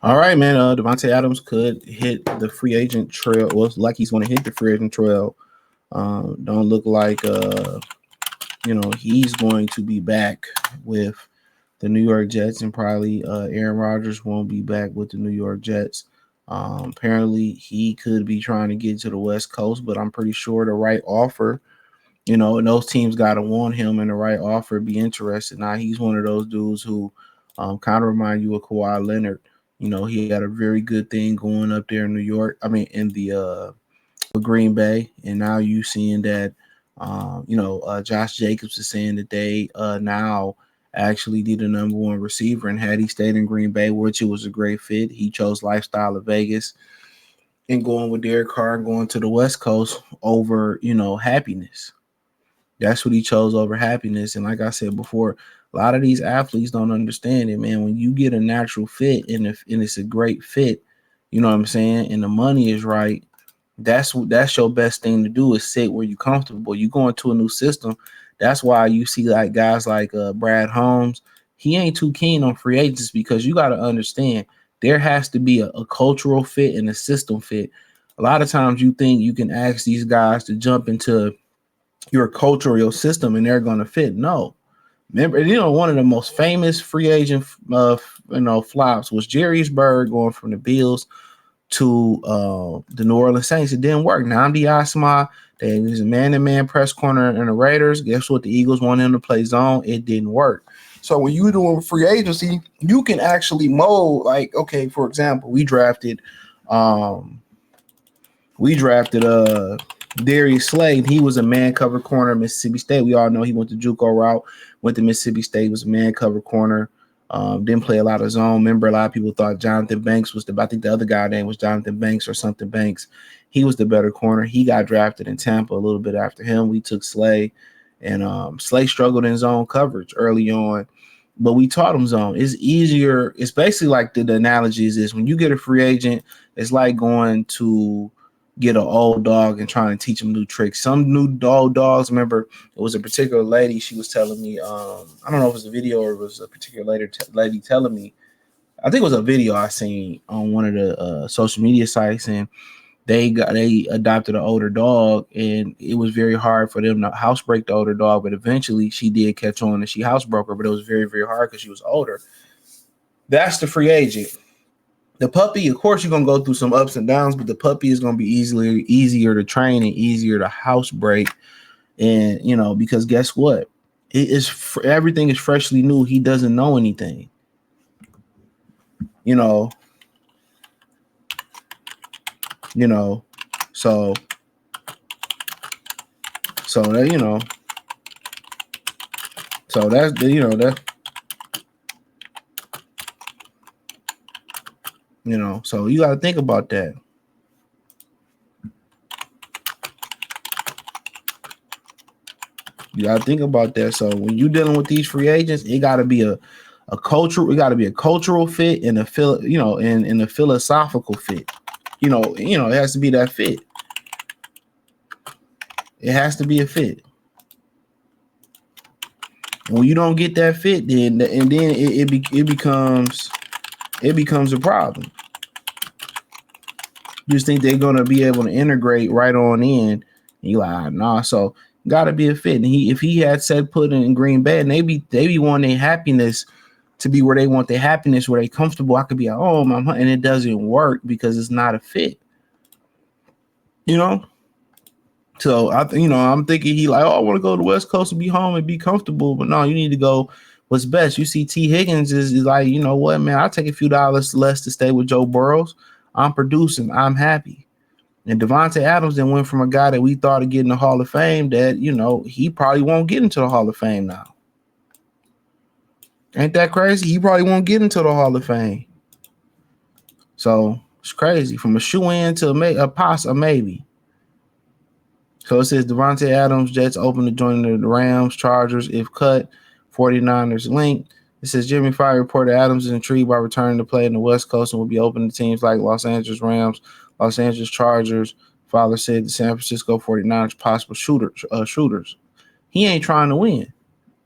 All right, man. Davante Adams could hit the free agent trail. Well, it's like he's going to hit the free agent trail. Don't look like he's going to be back with the New York Jets, and probably Aaron Rodgers won't be back with the New York Jets. Apparently, he could be trying to get to the West Coast, but I'm pretty sure the right offer, and those teams got to want him, and the right offer be interested. Now, he's one of those dudes who kind of remind you of Kawhi Leonard. He had a very good thing going up there in New York. I mean, in the with Green Bay, and now you seeing that, Josh Jacobs is saying that they now actually need a number one receiver, and had he stayed in Green Bay, which it was a great fit, he chose lifestyle of Vegas and going with Derek Carr and going to the West Coast over, happiness. That's what he chose over happiness. And like I said before, a lot of these athletes don't understand it, man. When you get a natural fit and it's a great fit, you know what I'm saying, and the money is right, that's your best thing to do is sit where you're comfortable. You go into a new system. That's why you see like guys like Brad Holmes. He ain't too keen on free agents because you got to understand there has to be a cultural fit and a system fit. A lot of times you think you can ask these guys to jump into your culture or your system and they're going to fit. No. Remember, one of the most famous free agent flops was Jerry's Bird going from the Bills to the New Orleans Saints. It didn't work. Namdi Asma, they was a man-to-man press corner in the Raiders. Guess what? The Eagles wanted him to play zone. It didn't work. So when you're doing free agency, you can actually mold. Like, okay, for example, um, we drafted Darius Slade. He was a man cover corner at Mississippi State. We all know he went the JUCO route, went to Mississippi State, was a man cover corner. Didn't play a lot of zone. Remember, a lot of people thought Jonathan Banks was I think the other guy name was Jonathan Banks or something Banks. He was the better corner. He got drafted in Tampa a little bit after him. We took Slay, and Slay struggled in zone coverage early on, but we taught him zone. It's easier. It's basically like the analogy is this: when you get a free agent, it's like going to get an old dog and trying to teach him new tricks. Some new dogs, remember, it was a particular lady, she was telling me, I don't know if it was a video or it was a particular lady telling me, I think it was a video I seen on one of the social media sites, and they adopted an older dog, and it was very hard for them to housebreak the older dog, but eventually she did catch on and she housebroke her, but it was very, very hard because she was older. That's the free agent. The puppy, of course, you're gonna go through some ups and downs, but the puppy is gonna be easier to train and easier to house break. And because guess what? Everything is freshly new. He doesn't know anything. You know, you know. So so that so that's so you gotta think about that. You gotta think about that. So when you're dealing with these free agents, it gotta be a cultural. It gotta be a cultural fit and and a philosophical fit. It has to be that fit. It has to be a fit. And when you don't get that fit, then it becomes a problem. You just think they're gonna be able to integrate right on in, and you like, nah. So gotta be a fit. And if he had said put in Green Bay, and they be wanting their happiness to be where they want their happiness, where they comfortable. I could be at home, and it doesn't work because it's not a fit. So I'm thinking he like, oh, I want to go to the West Coast and be home and be comfortable. But no, you need to go what's best. You see T. Higgins is like, you know what, man, I'll take a few dollars less to stay with Joe Burrows. I'm producing. I'm happy. And Davante Adams then went from a guy that we thought of getting the Hall of Fame that, he probably won't get into the Hall of Fame now. Ain't that crazy? He probably won't get into the Hall of Fame. So it's crazy. From a shoe-in to a maybe. So it says Davante Adams, Jets open to join the Rams, Chargers if cut, 49ers linked. It says Jimmy Fire reported Adams is intrigued by returning to play in the West Coast and will be open to teams like Los Angeles Rams, Los Angeles Chargers. Father said the San Francisco 49ers possible shooters. He ain't trying to win.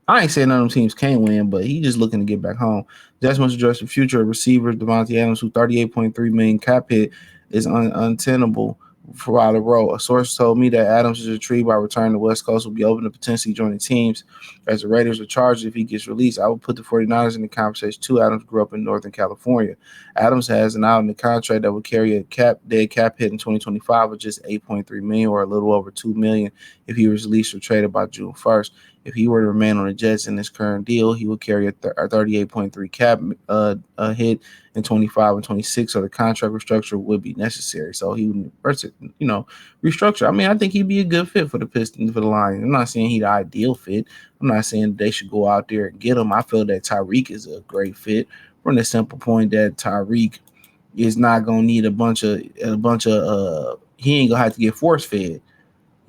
I ain't saying none of them teams can't win, but he just looking to get back home. Jets must address the future of receiver Davante Adams, who 38.3 million cap hit is untenable for while the role. A source told me that Adams is intrigued by returning to West Coast will be open to potentially joining teams as the Raiders are charged if he gets released. I would put the 49ers in the conversation too. Adams grew up in Northern California. Adams has an out in the contract that would carry a dead cap hit in 2025 of just 8.3 million or a little over 2 million if he was released or traded by June 1st. If he were to remain on the Jets in this current deal, he would carry a 38.3 cap hit in 25 and 26, so the contract restructure would be necessary. So he would, restructure. I mean, I think he'd be a good fit for the Pistons, for the Lions. I'm not saying he's the ideal fit. I'm not saying they should go out there and get him. I feel that Tyreek is a great fit from the simple point that Tyreek is not gonna need a bunch of. He ain't gonna have to get force fed.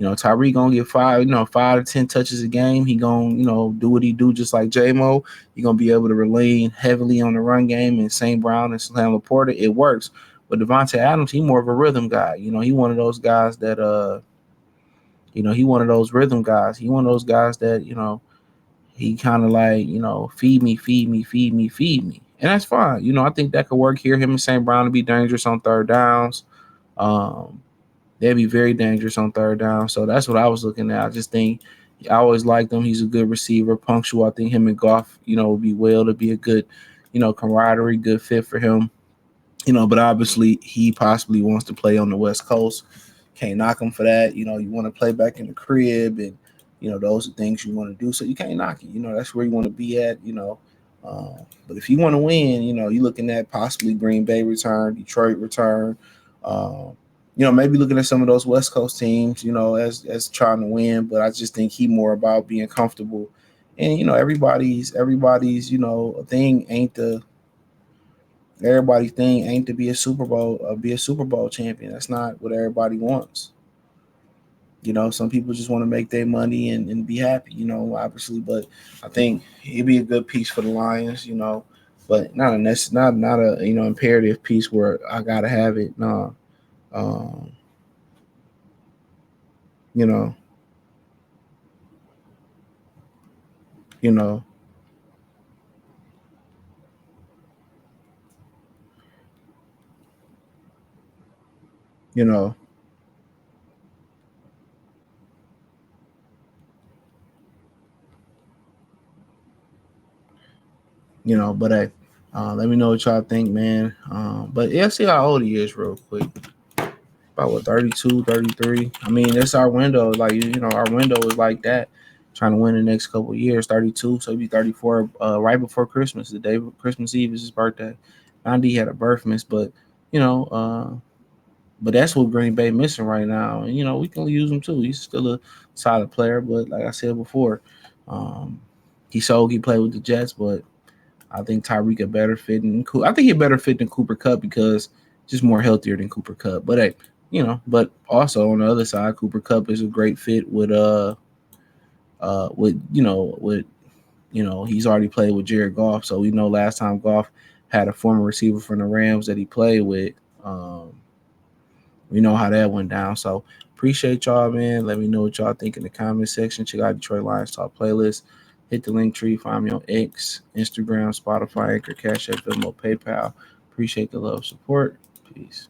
Tyreek gonna get 5 to 10 touches a game. He gonna, do what he do just like J-Mo. He gonna be able to rely heavily on the run game and St. Brown and Slam Laporta. It works. But Davante Adams, he more of a rhythm guy. He one of those guys that he one of those rhythm guys. He one of those guys that, he kind of like, feed me, feed me, feed me, feed me. And that's fine. I think that could work here. Him and St. Brown to be dangerous on third downs. Um, They'd be very dangerous on third down. So that's what I was looking at. I just think I always liked him. He's a good receiver, punctual. I think him and Goff, would be well to be a good, camaraderie, good fit for him. But obviously he possibly wants to play on the West Coast. Can't knock him for that. You want to play back in the crib, and those are things you want to do. So you can't knock it. That's where you want to be at. But if you want to win, you're looking at possibly Green Bay return, Detroit return. Um, maybe looking at some of those West Coast teams, as trying to win. But I just think he more about being comfortable. And everybody's thing ain't the everybody's thing ain't to be a Super Bowl champion. That's not what everybody wants. Some people just want to make their money and be happy, obviously. But I think it'd be a good piece for the Lions, but not a imperative piece where I gotta have it. No, um, you know, you know, you know, But hey, let me know what y'all think, man. But yeah, see how old he is real quick. About what, 32, 33. I mean, that's our window. Like, our window is like that. Trying to win the next couple of years. 32, so he'll be 34 right before Christmas. The day of Christmas Eve is his birthday. Andy had a birth miss, you know, uh, but that's what Green Bay missing right now. And we can use him too. He's still a solid player, but like I said before, um, he played with the Jets, but I think Tyreek a better fit than I think he a better fit than Cooper Cup because just more healthier than Cooper Cup. But hey, but also on the other side, Cooper Cup is a great fit with he's already played with Jared Goff, so we know last time Goff had a former receiver from the Rams that he played with. Um, we know how that went down. So appreciate y'all, man. Let me know what y'all think in the comment section. Check out Detroit Lions Talk playlist. Hit the link tree. Find me on X, Instagram, Spotify, Anchor, Cash App, Venmo, PayPal. Appreciate the love, support. Peace.